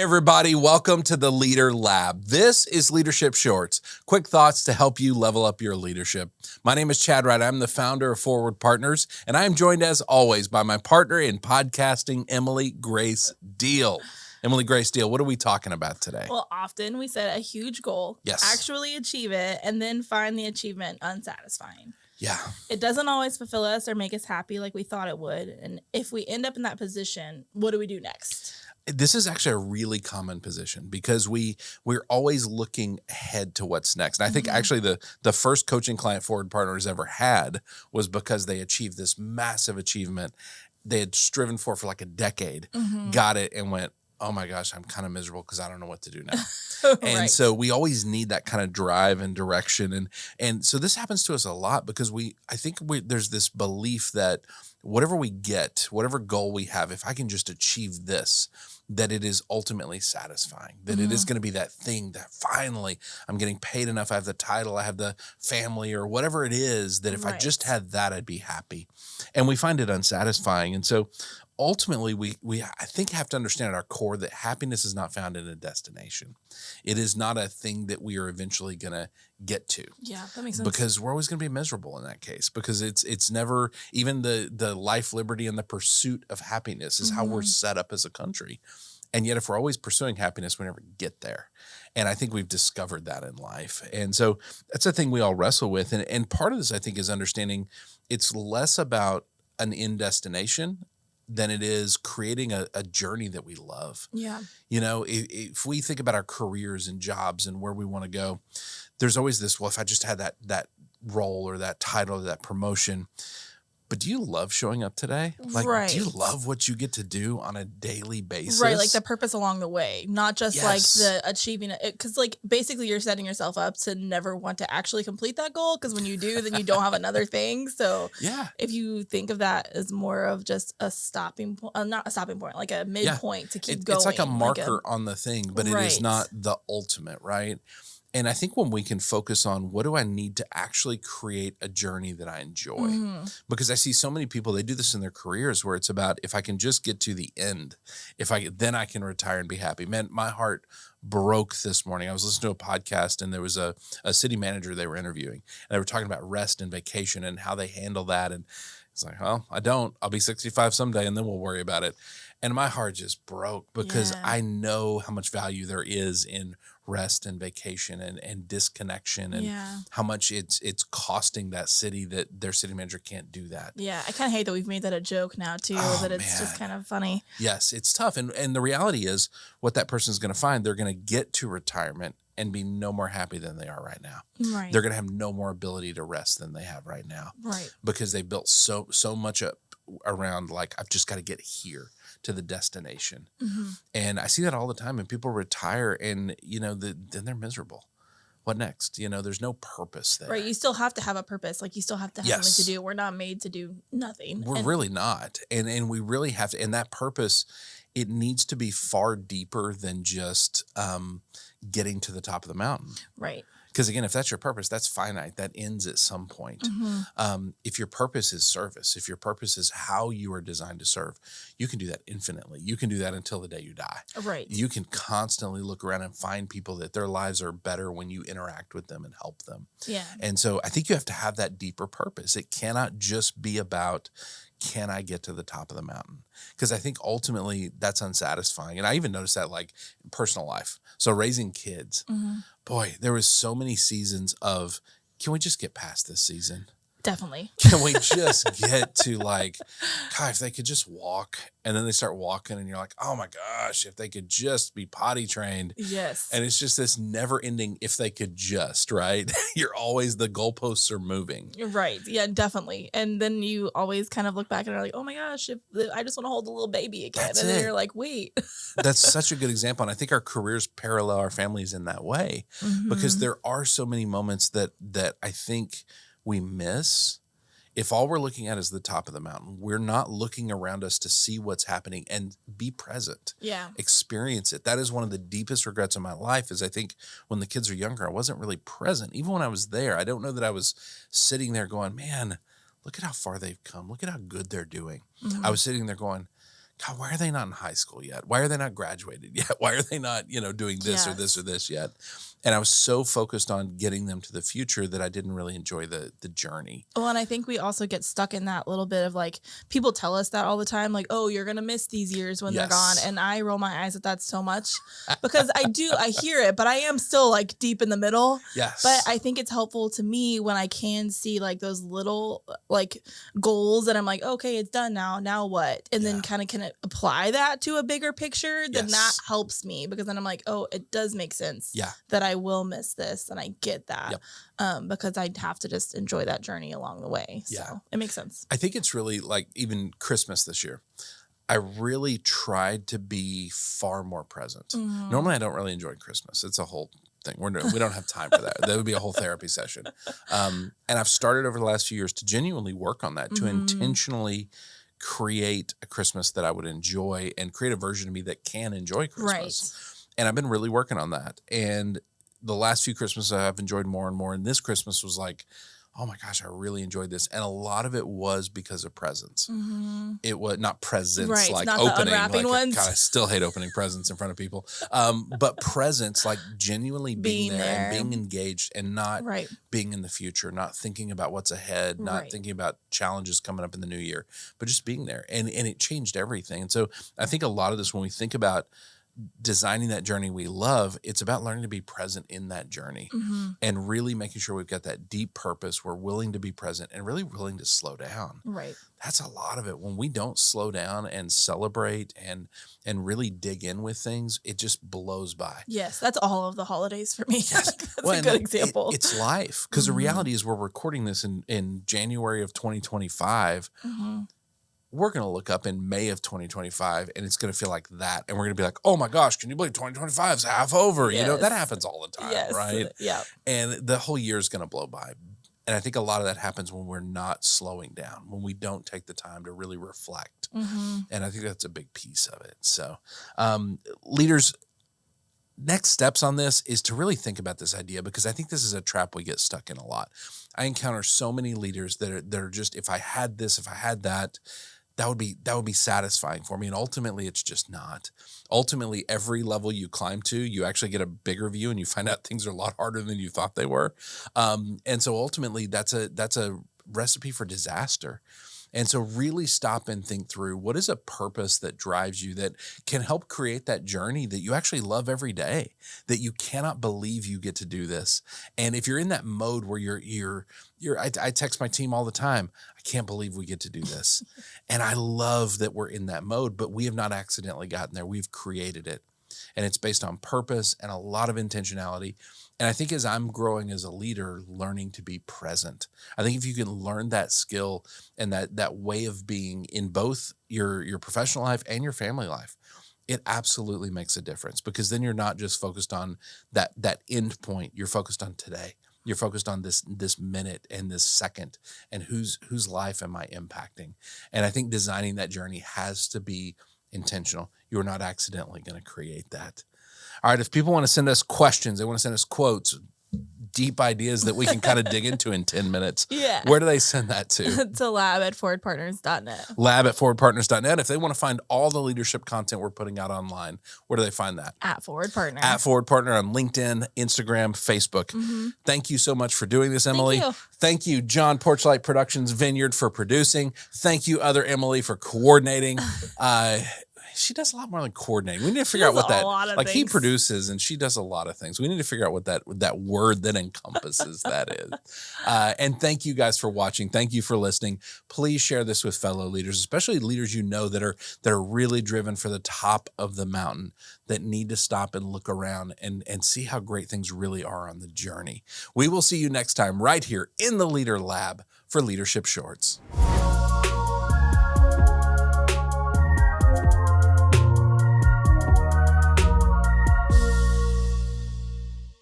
everybody. Welcome to the Leader Lab. This is Leadership Shorts, quick thoughts to help you level up your leadership. My name is Chad Wright. I'm the founder of Forward Partners, and I am joined as always by my partner in podcasting, Emily Grace Deal. Emily Grace Deal, what are we talking about today? Well, often we set a huge goal, actually achieve it, and then find the achievement unsatisfying. Yeah. It doesn't always fulfill us or make us happy like we thought it would. And if we end up in that position, what do we do next? This is actually a really common position because we're always looking ahead to what's next. And I think actually the first coaching client Forward Partners ever had was because they achieved this massive achievement they had striven for like a decade, got it, and went, oh my gosh, I'm kind of miserable because I don't know what to do now. And so we always need that kind of drive and direction. And so this happens to us a lot because there's this belief that whatever we get, whatever goal we have, if I can just achieve this, that it is ultimately satisfying, that it is going to be that thing that finally I'm getting paid enough. I have the title, I have the family or whatever it is, that if I just had that, I'd be happy. And we find it unsatisfying. And so ultimately, we I think have to understand at our core that happiness is not found in a destination. It is not a thing that we are eventually going to get to. Yeah, that makes sense. Because we're always going to be miserable in that case. Because it's never even the life, liberty, and the pursuit of happiness is how we're set up as a country. And yet, if we're always pursuing happiness, we never get there. And I think we've discovered that in life. And so that's a thing we all wrestle with. And part of this, I think, is understanding it's less about an end destination than it is creating a journey that we love. Yeah. You know, if we think about our careers and jobs and where we want to go, there's always this, well, if I just had that role or that title or that promotion. But do you love showing up today? Like, do you love what you get to do on a daily basis? Right, like the purpose along the way, not just like the achieving it. Because like basically you're setting yourself up to never want to actually complete that goal. Because when you do, then you don't have another thing. So if you think of that as more of just a stopping point, not a stopping point, like a midpoint to keep going. It's like a marker on the thing, but it is not the ultimate, right? And I think when we can focus on what do I need to actually create a journey that I enjoy, because I see so many people, they do this in their careers where it's about, if I can just get to the end, then I can retire and be happy. Man, my heart broke this morning. I was listening to a podcast and there was a city manager they were interviewing and they were talking about rest and vacation and how they handle that. And it's like, well, I'll be 65 someday and then we'll worry about it. And my heart just broke because I know how much value there is in rest and vacation and disconnection and how much it's costing that city that their city manager can't do that. Yeah, I kind of hate that we've made that a joke now too, that it's just kind of funny. Yes, it's tough. And the reality is what that person is going to find, they're going to get to retirement and be no more happy than they are right now. Right. They're going to have no more ability to rest than they have right now. Right. Because they built so much up around like, I've just got to get here to the destination. And I see that all the time, and people retire and, you know, then they're miserable. What next? You know, there's no purpose there. Right. You still have to have a purpose. Like you still have to have something to do. We're not made to do nothing. We're really not. And we really have to, and that purpose, it needs to be far deeper than just getting to the top of the mountain. Right. Because again, if that's your purpose, that's finite. That ends at some point. If your purpose is service, if your purpose is how you are designed to serve, you can do that infinitely. You can do that until the day you die. Right. You can constantly look around and find people that their lives are better when you interact with them and help them. Yeah. And so I think you have to have that deeper purpose. It cannot just be about, can I get to the top of the mountain? Because I think ultimately that's unsatisfying. And I even noticed that like in personal life. So raising kids, boy, there was so many seasons of, can we just get past this season? Definitely. Can we just get to like, God, if they could just walk, and then they start walking and you're like, oh my gosh, if they could just be potty trained. Yes. And it's just this never ending, if they could just, right? You're always, the goalposts are moving. Right. Yeah, definitely. And then you always kind of look back and are like, oh my gosh, I just want to hold a little baby again. That's and then it. you're like, wait. That's such a good example. And I think our careers parallel our families in that way, because there are so many moments that I think we miss. If all we're looking at is the top of the mountain, we're not looking around us to see what's happening and be present. Yeah. Experience it. That is one of the deepest regrets of my life, is I think when the kids are younger, I wasn't really present. Even when I was there, I don't know that I was sitting there going, man, look at how far they've come. Look at how good they're doing. I was sitting there going, God, why are they not in high school yet? Why are they not graduated yet? Why are they not, doing this or this or this yet? And I was so focused on getting them to the future that I didn't really enjoy the journey. Well, and I think we also get stuck in that little bit of like, people tell us that all the time, like, oh, you're going to miss these years when they're gone. And I roll my eyes at that so much because I hear it, but I am still like deep in the middle. Yes. But I think it's helpful to me when I can see like those little like goals and I'm like, okay, it's done now what? And then kind of can apply that to a bigger picture, then that helps me because then I'm like, oh, it does make sense that I will miss this and I get that because I have to just enjoy that journey along the way. So it makes sense. I think it's really like even Christmas this year. I really tried to be far more present. Mm-hmm. Normally, I don't really enjoy Christmas. It's a whole thing. We don't have time for that. That would be a whole therapy session. And I've started over the last few years to genuinely work on that, to intentionally create a Christmas that I would enjoy and create a version of me that can enjoy Christmas. Right. And I've been really working on that. And the last few Christmases I've enjoyed more and more. And this Christmas was like, oh my gosh, I really enjoyed this. And a lot of it was because of presents. Mm-hmm. It was not presents like not opening. The unwrapping ones. God, I still hate opening presents in front of people. But presents like genuinely being there and being engaged and not being in the future, not thinking about what's ahead, not thinking about challenges coming up in the new year, but just being there. And it changed everything. And so I think a lot of this, when we think about designing that journey we love, it's about learning to be present in that journey and really making sure we've got that deep purpose. We're willing to be present and really willing to slow down. Right. That's a lot of it. When we don't slow down and celebrate and really dig in with things, it just blows by. Yes, that's all of the holidays for me. That's a good example. It's life. Because the reality is we're recording this in January of 2025. We're going to look up in May of 2025 and it's going to feel like that. And we're going to be like, oh my gosh, can you believe 2025 is half over? Yes. That happens all the time, right? Yeah. And the whole year is going to blow by. And I think a lot of that happens when we're not slowing down, when we don't take the time to really reflect. And I think that's a big piece of it. So leaders, next steps on this is to really think about this idea, because I think this is a trap we get stuck in a lot. I encounter so many leaders that are just, if I had this, if I had that, that would be satisfying for me. And ultimately, it's just not. Ultimately, every level you climb to, you actually get a bigger view and you find out things are a lot harder than you thought they were. And so ultimately, that's a recipe for disaster. And so really stop and think through, what is a purpose that drives you, that can help create that journey that you actually love every day, that you cannot believe you get to do this. And if you're in that mode where I text my team all the time, I can't believe we get to do this. And I love that we're in that mode, but we have not accidentally gotten there. We've created it. And it's based on purpose and a lot of intentionality. And I think as I'm growing as a leader, learning to be present, I think if you can learn that skill and that way of being in both your professional life and your family life, it absolutely makes a difference, because then you're not just focused on that end point. You're focused on today. You're focused on this minute and this second, and whose life am I impacting? And I think designing that journey has to be intentional. You're not accidentally going to create that. All right, if people want to send us questions, they want to send us quotes, deep ideas that we can kind of dig into in 10 minutes. Where do they send that to? To lab@forwardpartners.net. Lab@forwardpartners.net. If they want to find all the leadership content we're putting out online, where do they find that? @ForwardPartner. @ForwardPartner on LinkedIn, Instagram, Facebook. Thank you so much for doing this, Emily. Thank you, John Porchlight Productions Vineyard, for producing. Thank you, other Emily, for coordinating. She does a lot more than coordinating. We need to figure out what that, like, he produces and she does a lot of things. We need to figure out what that word that encompasses that is. And thank you guys for watching. Thank you for listening. Please share this with fellow leaders, especially leaders that are really driven for the top of the mountain, that need to stop and look around and see how great things really are on the journey. We will see you next time right here in the Leader Lab for Leadership Shorts.